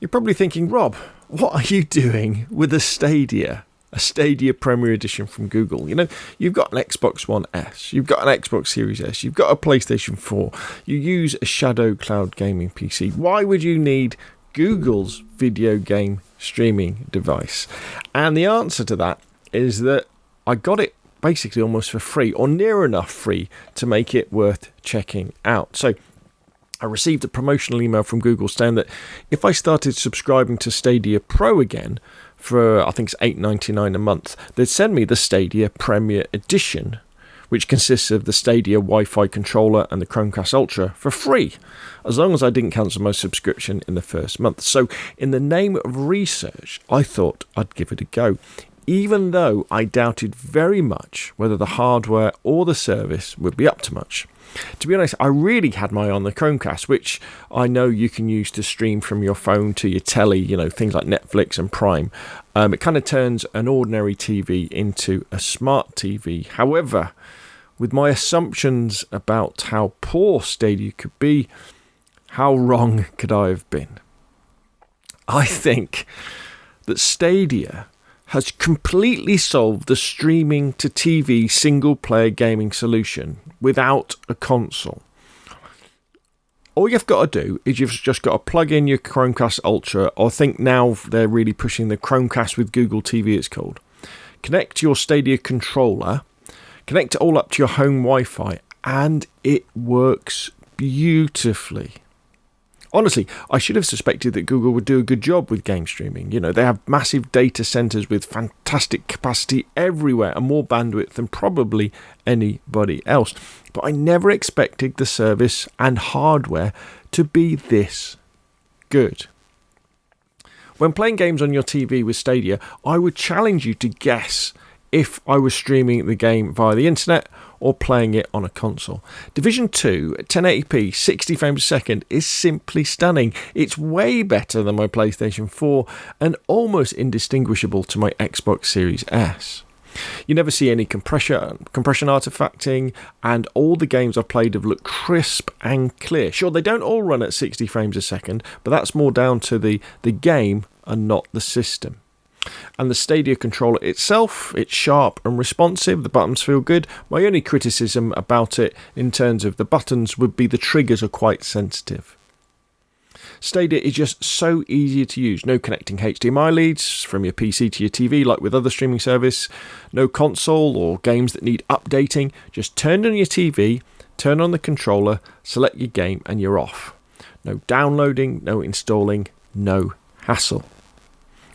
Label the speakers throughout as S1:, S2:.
S1: You're probably thinking, Rob, what are you doing with a Stadia Premier Edition from Google? You know, you've got an Xbox One S, you've got an Xbox Series S, you've got a PlayStation 4, you use a Shadow Cloud gaming PC. Why would you need Google's video game streaming device? And the answer to that is that I got it basically almost for free, or near enough free to make it worth checking out. So I received a promotional email from Google saying that if I started subscribing to Stadia Pro again for, I think it's $8.99 a month, they'd send me the Stadia Premier Edition, which consists of the Stadia Wi-Fi controller and the Chromecast Ultra for free, as long as I didn't cancel my subscription in the first month. So in the name of research, I thought I'd give it a go, even though I doubted very much whether the hardware or the service would be up to much. To be honest, I really had my eye on the Chromecast, which I know you can use to stream from your phone to your telly, you know, things like Netflix and Prime. It kind of turns an ordinary TV into a smart TV. However, with my assumptions about how poor Stadia could be, how wrong could I have been? I think that Stadia has completely solved the streaming to TV single-player gaming solution without a console. All you've got to do is you've just got to plug in your Chromecast Ultra, or I think now they're really pushing the Chromecast with Google TV, it's called. Connect your Stadia controller, connect it all up to your home Wi-Fi, and it works beautifully. Honestly, I should have suspected that Google would do a good job with game streaming. You know, they have massive data centers with fantastic capacity everywhere and more bandwidth than probably anybody else. But I never expected the service and hardware to be this good. When playing games on your TV with Stadia, I would challenge you to guess if I was streaming the game via the internet or playing it on a console. Division 2 at 1080p 60 frames a second is simply stunning. It's way better than my PlayStation 4 and almost indistinguishable to my Xbox Series S. You never see any compression artifacting, and all the games I've played have looked crisp and clear. Sure, they don't all run at 60 frames a second, but that's more down to the game and not the system. And the Stadia controller itself, it's sharp and responsive, the buttons feel good. My only criticism about it in terms of the buttons would be the triggers are quite sensitive. Stadia is just so easy to use. No connecting HDMI leads from your PC to your TV like with other streaming service. No console or games that need updating. Just turn on your TV, turn on the controller, select your game and you're off. No downloading, no installing, no hassle.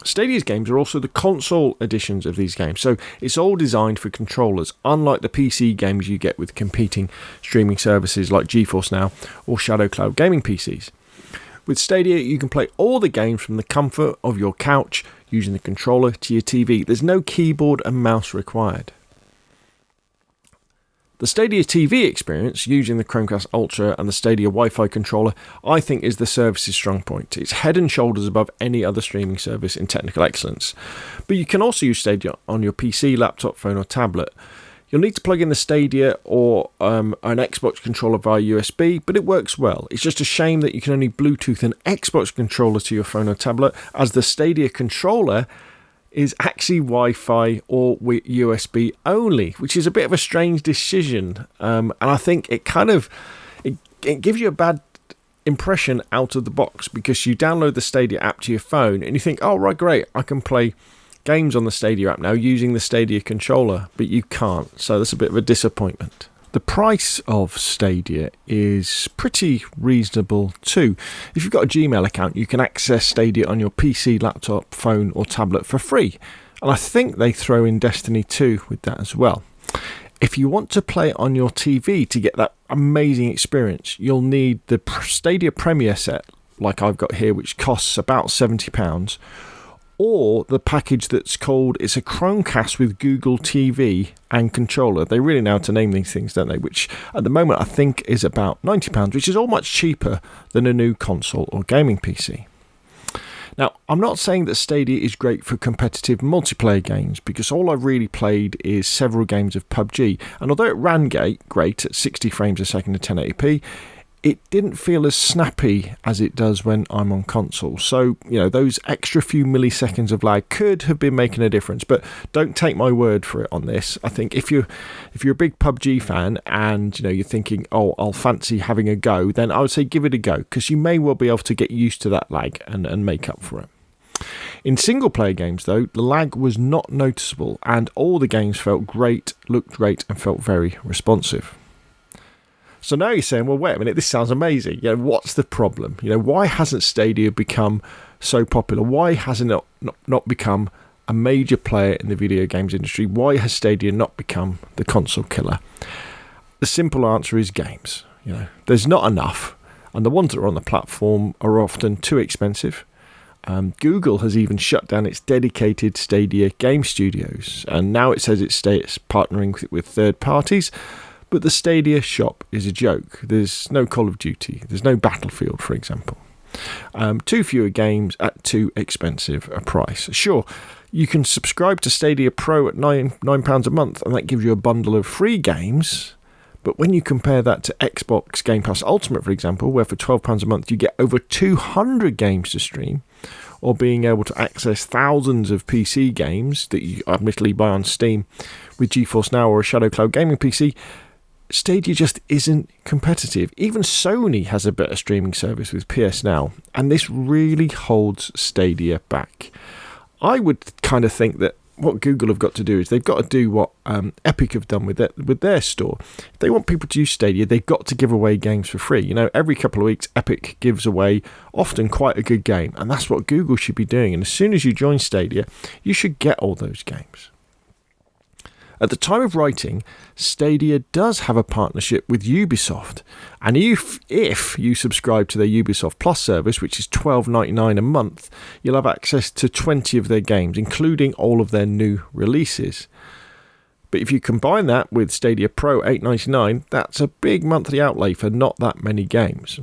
S1: Stadia's games are also the console editions of these games, so it's all designed for controllers, unlike the PC games you get with competing streaming services like GeForce Now or Shadow Cloud gaming PCs. With Stadia, you can play all the games from the comfort of your couch using the controller to your TV. There's no keyboard and mouse required. The Stadia TV experience, using the Chromecast Ultra and the Stadia Wi-Fi controller, I think is the service's strong point. It's head and shoulders above any other streaming service in technical excellence. But you can also use Stadia on your PC, laptop, phone or tablet. You'll need to plug in the Stadia or an Xbox controller via USB, but it works well. It's just a shame that you can only Bluetooth an Xbox controller to your phone or tablet, as the Stadia controller is actually Wi-Fi or USB only, which is a bit of a strange decision. And I think it gives you a bad impression out of the box, because you download the Stadia app to your phone and you think, oh, right, great, I can play games on the Stadia app now using the Stadia controller, but you can't. So that's a bit of a disappointment. The price of Stadia is pretty reasonable too. If you've got a Gmail account, you can access Stadia on your PC, laptop, phone or tablet for free. And I think they throw in Destiny 2 with that as well. If you want to play it on your TV to get that amazing experience, you'll need the Stadia Premier set, like I've got here, which costs about £70, or the package that's called, it's a Chromecast with Google TV and controller. They really know how to name these things, don't they? Which at the moment I think is about £90, which is all much cheaper than a new console or gaming PC. Now, I'm not saying that Stadia is great for competitive multiplayer games, because all I've really played is several games of PUBG, and although it ran great at 60 frames a second at 1080p, it didn't feel as snappy as it does when I'm on console. So, those extra few milliseconds of lag could have been making a difference, but don't take my word for it on this. I think if you're a big PUBG fan and you're thinking, oh, I'll fancy having a go, then I would say give it a go, because you may well be able to get used to that lag and make up for it. In single-player games, though, the lag was not noticeable, and all the games felt great, looked great, and felt very responsive. So now you're saying, well, wait a minute, this sounds amazing. What's the problem? Why hasn't Stadia become so popular? Why hasn't it not become a major player in the video games industry? Why has Stadia not become the console killer? The simple answer is games. There's not enough, and the ones that are on the platform are often too expensive. Google has even shut down its dedicated Stadia game studios, and now it says it's partnering with third parties. But the Stadia shop is a joke. There's no Call of Duty. There's no Battlefield, for example. Too fewer games at too expensive a price. Sure, you can subscribe to Stadia Pro at £9 a month, and that gives you a bundle of free games. But when you compare that to Xbox Game Pass Ultimate, for example, where for £12 a month you get over 200 games to stream, or being able to access thousands of PC games that you admittedly buy on Steam with GeForce Now or a Shadow Cloud gaming PC, Stadia just isn't competitive. Even Sony has a better streaming service with PS Now, and this really holds Stadia back. I would kind of think that what Google have got to do is they've got to do what Epic have done with their store. If they want people to use Stadia, they've got to give away games for free. Every couple of weeks, Epic gives away often quite a good game, and that's what Google should be doing. And as soon as you join Stadia, you should get all those games. At the time of writing, Stadia does have a partnership with Ubisoft, and if you subscribe to their Ubisoft Plus service, which is $12.99 a month, you'll have access to 20 of their games, including all of their new releases. But if you combine that with Stadia Pro $8.99, that's a big monthly outlay for not that many games.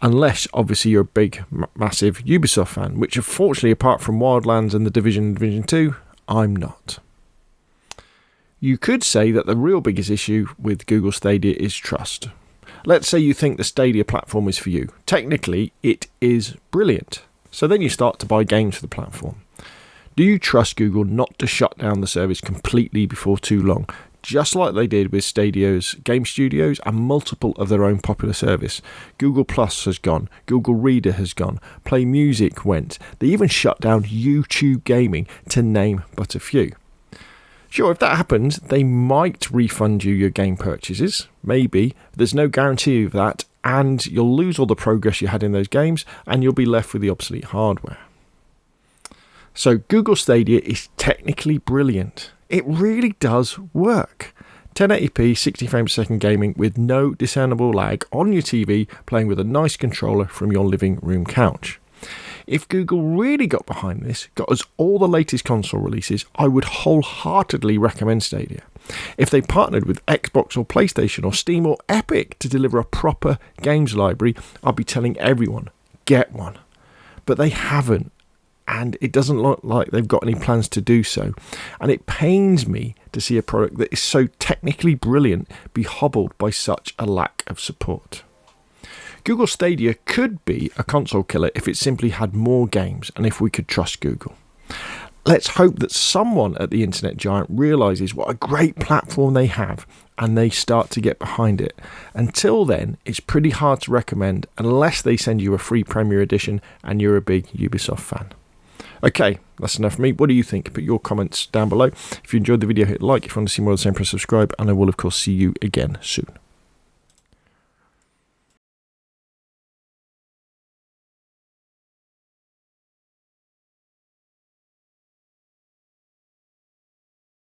S1: Unless, obviously, you're a big, massive Ubisoft fan, which unfortunately, apart from Wildlands and The Division 2, I'm not. You could say that the real biggest issue with Google Stadia is trust. Let's say you think the Stadia platform is for you. Technically, it is brilliant. So then you start to buy games for the platform. Do you trust Google not to shut down the service completely before too long, just like they did with Stadia's game studios and multiple of their own popular service? Google Plus has gone, Google Reader has gone, Play Music went. They even shut down YouTube Gaming, to name but a few. Sure, if that happens, they might refund you your game purchases. Maybe. There's no guarantee of that, and you'll lose all the progress you had in those games, and you'll be left with the obsolete hardware. So Google Stadia is technically brilliant. It really does work. 1080p 60 frames per second gaming with no discernible lag on your TV, playing with a nice controller from your living room couch. If Google really got behind this, got us all the latest console releases, I would wholeheartedly recommend Stadia. If they partnered with Xbox or PlayStation or Steam or Epic to deliver a proper games library, I'd be telling everyone, get one. But they haven't, and it doesn't look like they've got any plans to do so. And it pains me to see a product that is so technically brilliant be hobbled by such a lack of support. Google Stadia could be a console killer if it simply had more games and if we could trust Google. Let's hope that someone at the internet giant realises what a great platform they have and they start to get behind it. Until then, it's pretty hard to recommend unless they send you a free Premier Edition and you're a big Ubisoft fan. Okay, that's enough for me. What do you think? Put your comments down below. If you enjoyed the video, hit like. If you want to see more of the same, press subscribe, and I will of course see you again soon.